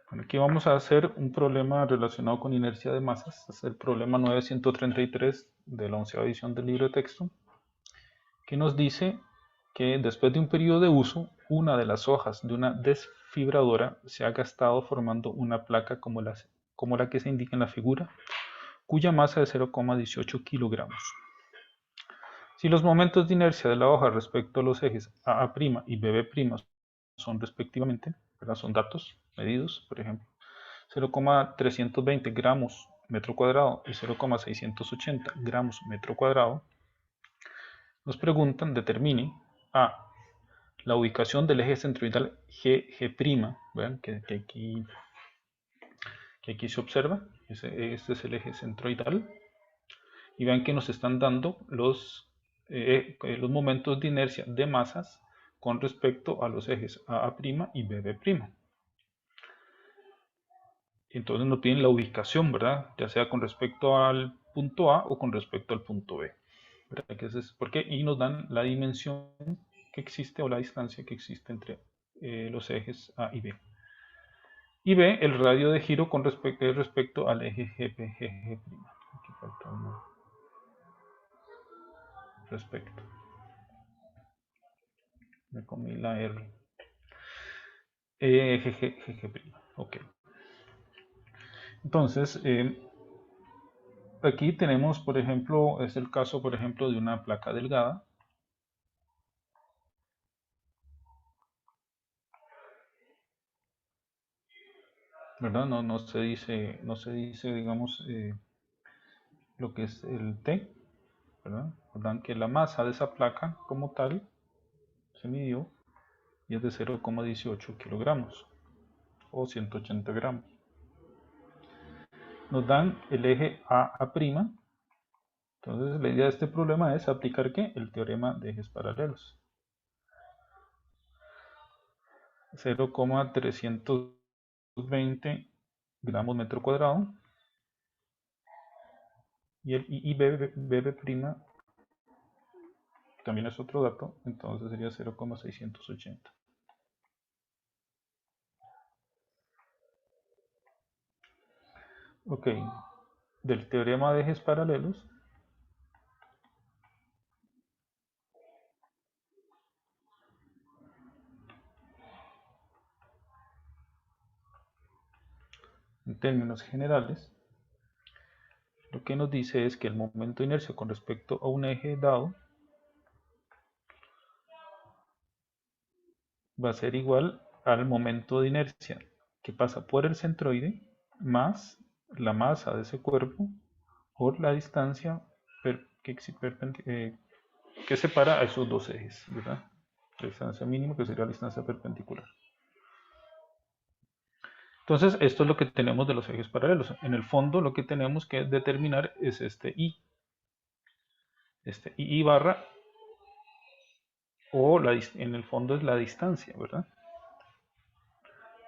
Bueno, aquí vamos a hacer un problema relacionado con inercia de masas. Es el problema 933 de la 11ª edición del libro de texto, que nos dice que después de un periodo de uso, una de las hojas de una desfibradora se ha gastado formando una placa como la que se indica en la figura, cuya masa es 0,18 kilogramos. Si los momentos de inercia de la hoja respecto a los ejes AA' y BB' son respectivamente, ¿verdad? Son datos medidos, por ejemplo, 0,320 gramos metro cuadrado y 0,680 gramos metro cuadrado, nos preguntan, determine A, la ubicación del eje centroidal GG', vean que aquí se observa, este es el eje centroidal, y vean que nos están dando los momentos de inercia de masas con respecto a los ejes AA' y BB'. Entonces nos piden la ubicación, ¿verdad? Ya sea con respecto al punto A o con respecto al punto B. ¿Verdad? ¿Por qué? Y nos dan la dimensión que existe o la distancia que existe entre los ejes A y B. Y B, el radio de giro con respecto al eje GP. Aquí falta uno. Respecto. Me comí la R. GG'. Ok. Entonces, aquí tenemos, por ejemplo, es el caso, por ejemplo, de una placa delgada. ¿Verdad? No se dice, digamos, lo que es el T, ¿verdad? Recuerdan que la masa de esa placa como tal se midió y es de 0,18 kilogramos o 180 gramos. Nos dan el eje AA'. Entonces la idea de este problema es aplicar ¿qué? El teorema de ejes paralelos. 0,320 gramos metro cuadrado y el IBB' también es otro dato, entonces sería 0,680. Ok, del teorema de ejes paralelos, en términos generales, lo que nos dice es que el momento de inercia con respecto a un eje dado va a ser igual al momento de inercia que pasa por el centroide más la masa de ese cuerpo por la distancia que separa a esos dos ejes, ¿verdad? La distancia mínima que sería la distancia perpendicular. Entonces, esto es lo que tenemos de los ejes paralelos. En el fondo, lo que tenemos que determinar es este I. Este I barra, o en el fondo es la distancia, ¿verdad?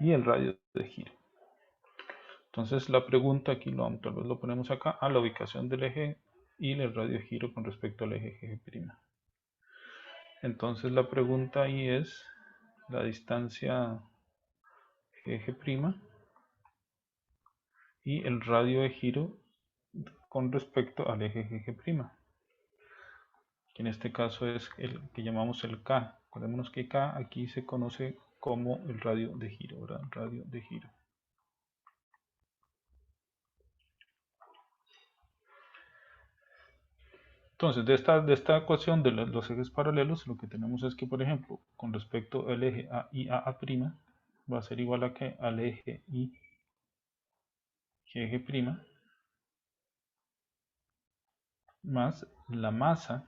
Y el radio de giro. Entonces, la pregunta aquí, tal vez lo ponemos acá, a la ubicación del eje y el radio de giro con respecto al eje G'. Entonces, la pregunta ahí es la distancia G' y el radio de giro con respecto al eje G', que en este caso es el que llamamos el K. Acordémonos que K aquí se conoce como el radio de giro, ¿verdad? Radio de giro. Entonces, de esta ecuación de los ejes paralelos, lo que tenemos es que, por ejemplo, con respecto al eje A y AA', va a ser igual a que al eje I G', más la masa,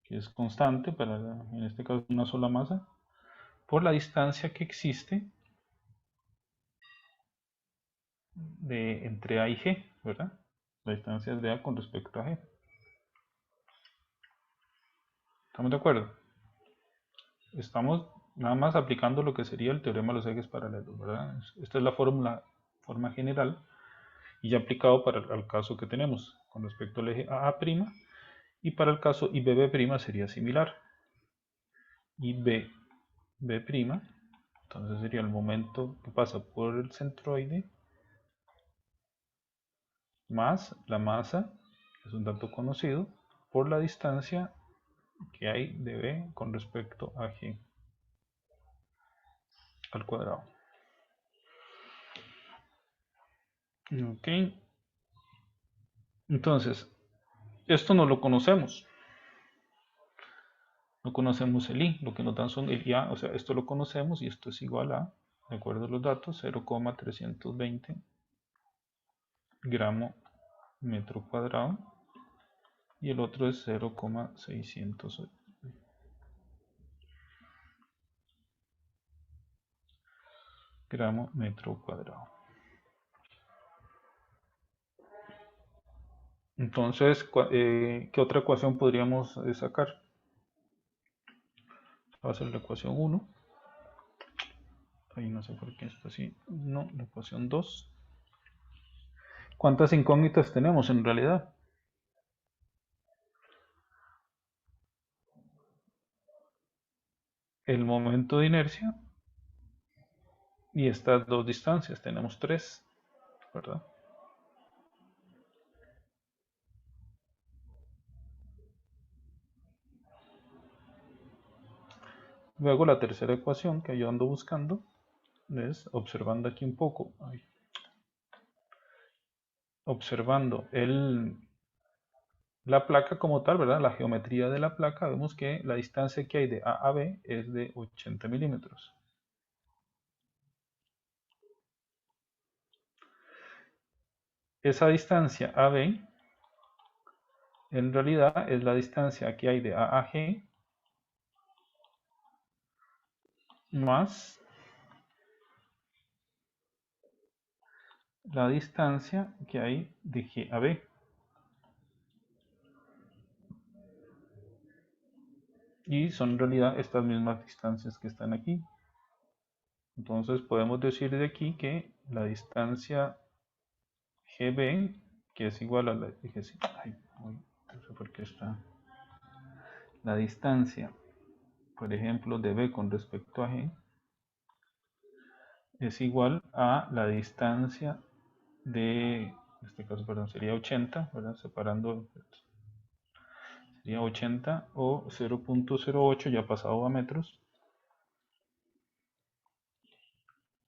que es constante, en este caso una sola masa, por la distancia que existe entre A y G, ¿verdad? La distancia de A con respecto a G. ¿Estamos de acuerdo? Estamos nada más aplicando lo que sería el teorema de los ejes paralelos, ¿verdad? Esta es la forma general y ya aplicado para el caso que tenemos con respecto al eje AA', y para el caso IBB' sería similar. IBB', Entonces sería el momento que pasa por el centroide más la masa, que es un dato conocido, por la distancia que hay de B con respecto a G al cuadrado. Ok. Entonces, esto no lo conocemos. No conocemos el I, lo que nos dan son el IA, o sea, esto lo conocemos y esto es igual a, de acuerdo a los datos, 0,320 gramo metro cuadrado y el otro es 0,600 gramo metro cuadrado. Entonces, ¿qué otra ecuación podríamos sacar? Va a ser la ecuación 1. Ahí no sé por qué está así. No, la ecuación 2. ¿Cuántas incógnitas tenemos en realidad? El momento de inercia y estas dos distancias. Tenemos 3, ¿verdad? Luego la tercera ecuación que yo ando buscando es observando aquí un poco. Observando la placa como tal, ¿verdad? La geometría de la placa, vemos que la distancia que hay de A a B es de 80 milímetros. Esa distancia AB en realidad es la distancia que hay de A a G más la distancia que hay de G a B. Y son en realidad estas mismas distancias que están aquí. Entonces podemos decir de aquí que la distancia GB, que es igual a la... Ay, no sé por qué está... La distancia, por ejemplo, de B con respecto a G, es igual a la distancia de, en este caso, perdón, sería 80, ¿verdad? Separando, sería 80 o 0.08 ya pasado a metros,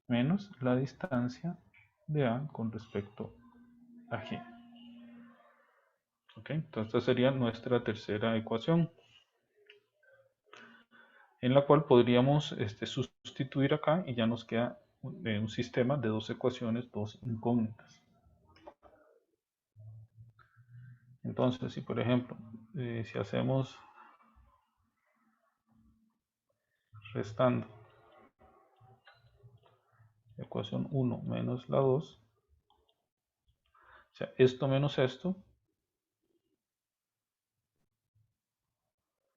menos la distancia de A con respecto a G. ¿Ok? Entonces esta sería nuestra tercera ecuación, en la cual podríamos sustituir acá y ya nos queda un sistema de dos ecuaciones, dos incógnitas. Entonces, si por ejemplo, si hacemos restando la ecuación 1 menos la 2, o sea, esto menos esto,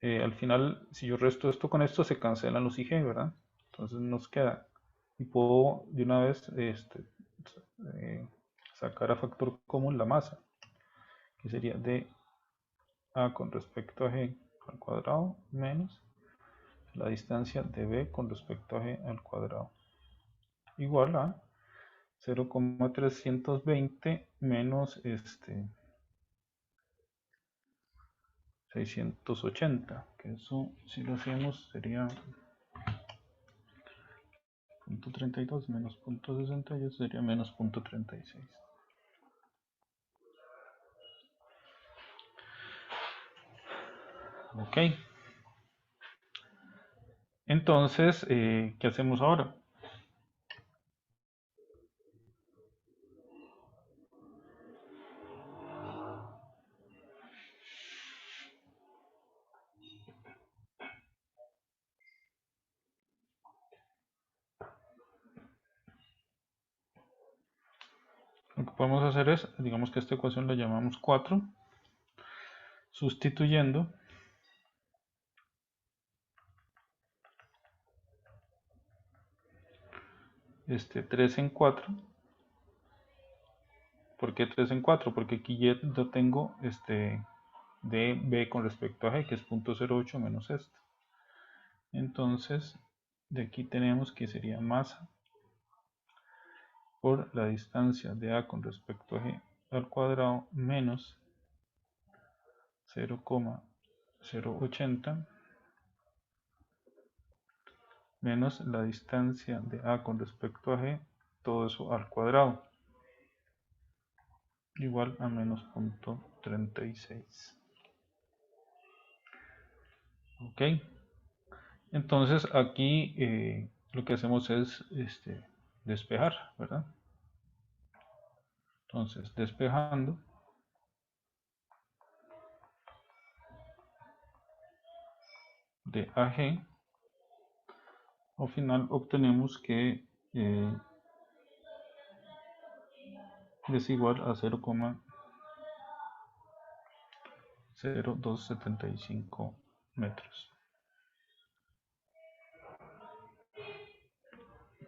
al final, si yo resto esto con esto, se cancelan los IG, ¿verdad? Entonces nos queda, y puedo de una vez sacar a factor común la masa, que sería de A con respecto a G al cuadrado menos la distancia de B con respecto a G al cuadrado, igual a 0,320 menos 680, que eso si lo hacemos sería 0.32 menos 0.68 sería menos 0.36. Ok. Entonces, ¿qué hacemos ahora? Lo que podemos hacer es, digamos que esta ecuación la llamamos 4, sustituyendo este 3 en 4. ¿Por qué 3 en 4? Porque aquí ya tengo de B con respecto a G, que es 0.08 menos esto. Entonces, de aquí tenemos que sería masa por la distancia de A con respecto a G al cuadrado menos 0,080 menos la distancia de A con respecto a G, todo eso al cuadrado, igual a menos 0,36. Ok, entonces aquí lo que hacemos es despejar, ¿verdad? Entonces, despejando, de AG, al final obtenemos que es igual a 0,0275 metros.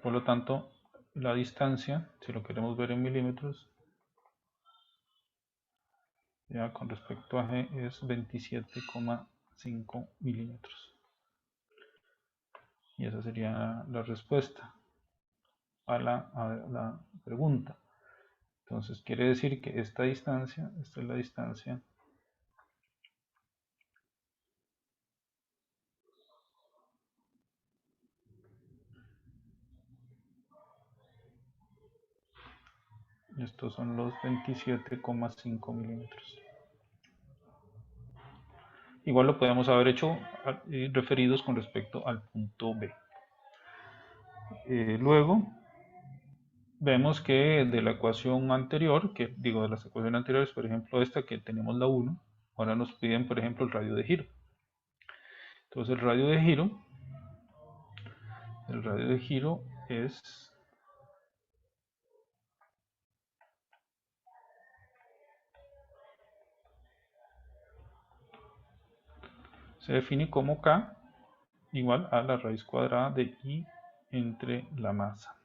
Por lo tanto, la distancia, si lo queremos ver en milímetros, ya con respecto a G es 27,5 milímetros. Y esa sería la respuesta a la pregunta. Entonces quiere decir que esta distancia, esta es la distancia y estos son los 27,5 milímetros. Igual lo podemos haber hecho referidos con respecto al punto B. Luego vemos que de la ecuación anterior, de las ecuaciones anteriores, por ejemplo esta que tenemos la 1, ahora nos piden por ejemplo el radio de giro. Entonces el radio de giro se define como K igual a la raíz cuadrada de I entre la masa.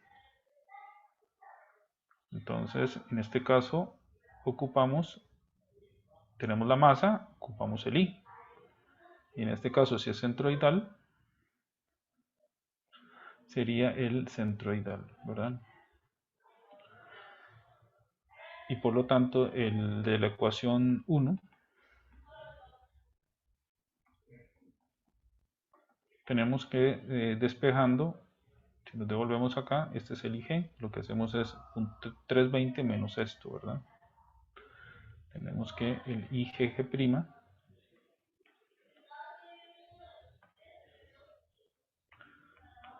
Entonces en este caso tenemos la masa, ocupamos el I. Y en este caso, si es centroidal, sería el centroidal, ¿verdad? Y por lo tanto, el de la ecuación 1, tenemos que despejando, si nos devolvemos acá, este es el IG, lo que hacemos es 320 menos esto, ¿verdad? Tenemos que el IGG'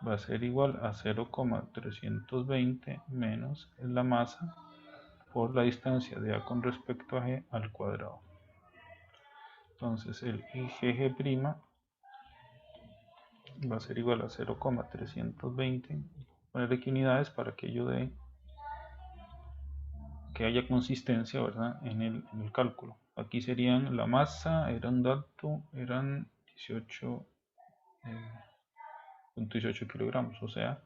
va a ser igual a 0,320 menos la masa por la distancia de A con respecto a G al cuadrado. Entonces el IGG' va a ser igual a 0,320, poner aquí unidades para que ello dé que haya consistencia, ¿verdad? En el cálculo. Aquí serían la masa, era un dato, eran 18.18 kilogramos, o sea,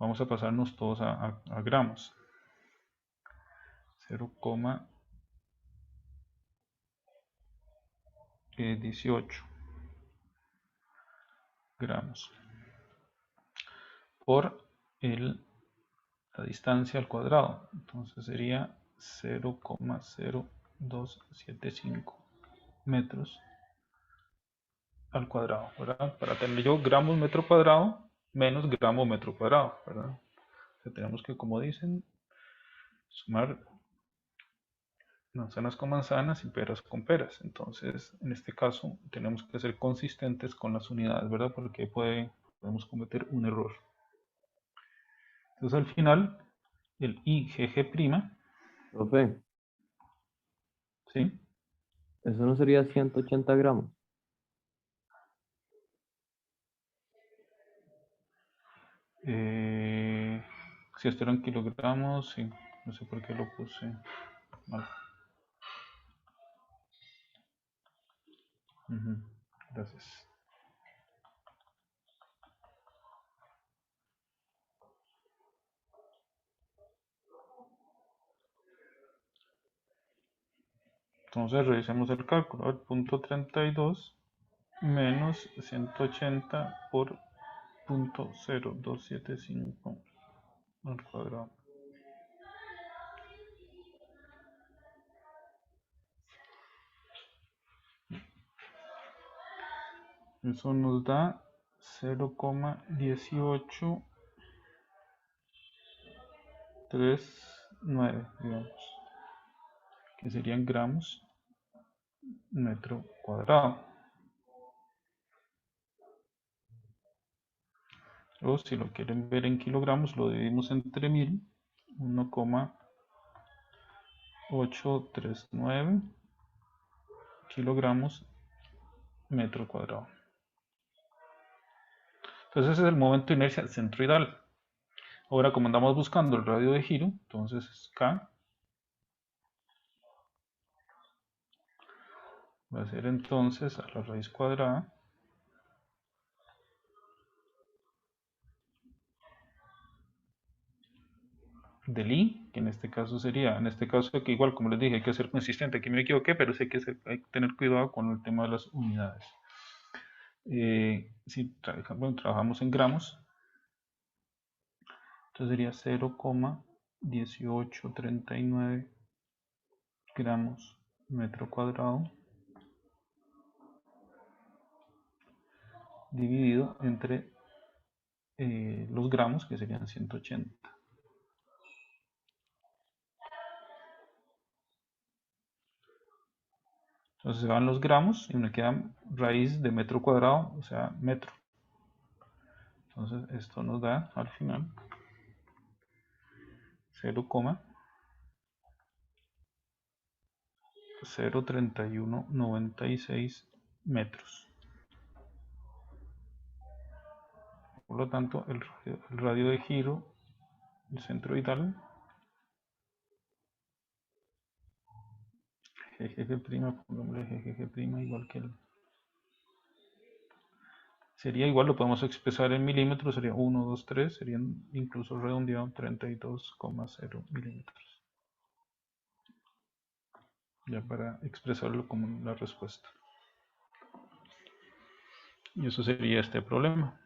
vamos a pasarnos todos a gramos. 0,18 gramos por la distancia al cuadrado, entonces sería 0,0275 metros al cuadrado, ¿verdad? Para tener yo gramos metro cuadrado menos gramo metro cuadrado, ¿verdad? O sea, tenemos que, como dicen, sumar manzanas con manzanas y peras con peras. Entonces, en este caso, tenemos que ser consistentes con las unidades, ¿verdad? Porque podemos cometer un error. Entonces, al final, el IGG', Profe, ¿sí? eso no sería 180 gramos. Si esto eran kilogramos, sí. No sé por qué lo puse mal. Gracias. Entonces revisemos el cálculo. El punto 32 menos 180 por 0.0275 al cuadrado. Eso nos da 0,1839, digamos, que serían gramos metro cuadrado. O si lo quieren ver en kilogramos, lo dividimos entre 1000, 1,839 kilogramos metro cuadrado. Entonces ese es el momento de inercia centroidal. Ahora, como andamos buscando el radio de giro, entonces K va a ser entonces a la raíz cuadrada del I, que en este caso sería, en este caso que igual como les dije hay que ser consistente, aquí me equivoqué, pero sí que hay que tener cuidado con el tema de las unidades. Si trabajamos en gramos, entonces sería 0,1839 gramos metro cuadrado dividido entre los gramos, que serían 180. Entonces se van los gramos y me queda raíz de metro cuadrado, o sea, metro. Entonces esto nos da al final 0,03196 metros. Por lo tanto, el radio de giro, el centroidal, GG', pongámosle GG' igual que el... Sería igual, lo podemos expresar en milímetros, sería 1, 2, 3, serían incluso redondeado 32,0 milímetros. Ya para expresarlo como la respuesta. Y eso sería este problema.